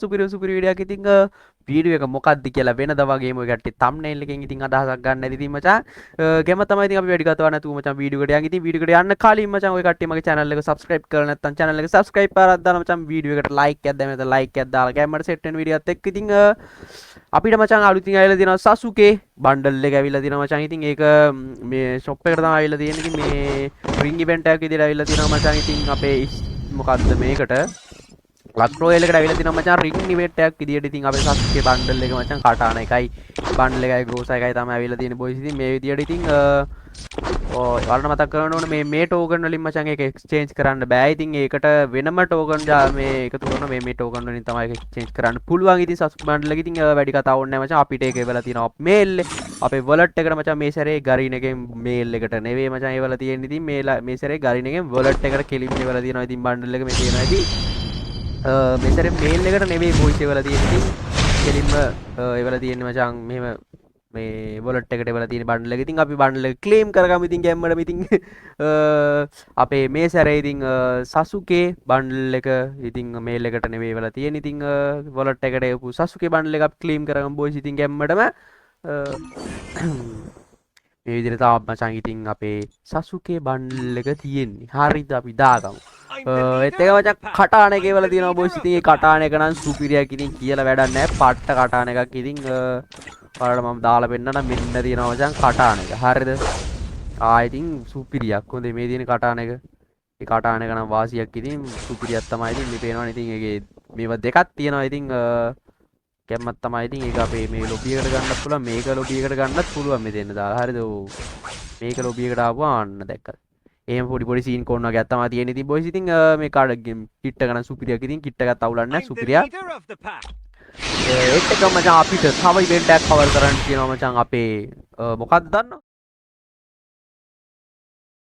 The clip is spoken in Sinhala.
සුපිරි වීඩියෝ එකක්. ඉතින් වීඩියෝ එක මොකක්ද කියලා වෙනද වගේම ඔය කට්ටිය thumbnail එකෙන් ඉතින් අදහසක් ගන්න ඇති ඉතින් මචං. ගෙම තමයි ඉතින් අපි වැඩි කතාවක් නැතුව මචං වීඩියෝ එකට යන්. ඉතින් වීඩියෝ එකට යන්න කලින් මචං ඔය කට්ටිය මගේ channel එක subscribe කරලා නැත්නම් channel එක subscribe කරලා දාලා මචං වීඩියෝ එකට like එකක් දැම්ම නැත්නම් like එකක් දාලා ගැම්මට set වෙන වීඩියෝත් එක්ක ඉතින් අපිට මචං අලුතින් ඇවිල්ලා තියෙනවා Sasuke bundle එක ඇවිල්ලා තියෙනවා මචං. ඉතින් ඒක මේ shop එකට තමයි ඇවිල්ලා තියෙන්නේ. ඉතින් මේ ring event එකක් විදිහට ඇවිල්ලා තියෙනවා මචං. ඉතින් අපේ මොකද්ද මේකට ලක් රොයල් එකට ඇවිල්ලා තියෙනවා මචං ring event එකක් විදිහට. ඉතින් අපේ Sasuke bundle එක මචං කටාන එකයි bundle එකයි gross එකයි තමයි ඇවිල්ලා තියෙන්නේ boys. ඉතින් මේ විදිහට ඉතින් ඔයාලට මතක් කරගන්න ඕනේ මේ token වලින් මචං ඒක exchange කරන්න බෑ. ඉතින් ඒකට වෙනම token මේ එකතු කරන මේ token වලින් තමයි ඒක exchange කරන්න පුළුවන්. ඉතින් Sasuke bundle එක ඉතින් වැඩි කතාවක් නැහැ මචං. අපිට ඒක එවලා තියෙනවා mail අපේ wallet එකට මචං. මේ සැරේ ගරින් එකෙන් mail එකට නෙවෙයි මචං එවලා තියෙන්නේ. ඉතින් මේ සැරේ ගරින් එකෙන් wallet එකට කෙලින්ම එවලා තියෙනවා. ඉතින් bundle එක මේ තියෙනවා. ඉතින් මේ සැරේ mail එකට නෙවෙයි voice එවලා තියෙන්නේ. ඉතින් කෙලින්ම එවලා තියෙන්නේ මචං මෙහෙම මේ wallet එකට එවලා තියෙන bundle එක. ඉතින් අපි bundle එක claim කරගමු ඉතින් ගැම්මඩම. ඉතින් අපේ මේ සැරේ ඉතින් Sasuke bundle එක ඉතින් mail එකට නෙවෙයි එවලා තියෙන්නේ. ඉතින් wallet එකට එවපු Sasuke bundle එක අපි claim කරගමු boys. ඉතින් ගැම්මඩම මේ විදිහට තමයි මචං ඉතින් අපේ Sasuke bundle එක තියෙන්නේ. හරිද අපි දාගමු. ඒත් එක මචං කටාන එක එවලා තියෙනවා boys. ඉතින් ඒ කටාන එක නම් සුපිරියක්. ඉතින් කියලා වැඩක් නැහැ. පට්ට කටාන එකක්. ඉතින් ඔයාලට මම දාලා පෙන්නන්න මෙන්න තියෙනවා මචං කටාන එක. හරිද? ඉතින් සුපිරියක්. හොඳේ මේ තියෙන කටාන එක. මේ කටාන එක නම් වාසියක්. ඉතින් සුපිරියක් තමයි. ඉතින් මේ පේනවනේ. ඉතින් ඒකේ මේවා දෙකක් තියෙනවා. ඉතින් කැම්මක් තමයි. ඉතින් ඒක අපේ මේ ලොබි එකට ගන්නත් පුළුවන්. මේක ලොබි එකට ගන්නත් පුළුවන් මෙතෙන් දාලා. හරිද? මේක ලොබි එකට ආවම අන්න දැක්කද? එහෙම පොඩි සීන් කෝන් වගේක් තමයි තියෙන්නේ. ඉතින් boys ඉතින් මේ කාඩ් කිට් එක නම් සුපිරියක්. ඉතින් කිට් එකත් අවුලක් නැහැ. සුපිරියක්. ඒත් එක මචං අපිට තව ඉවෙන්ට් එකක් කවර් කරන්න තියෙනවා මචං. අපේ මොකක්ද දන්නවද?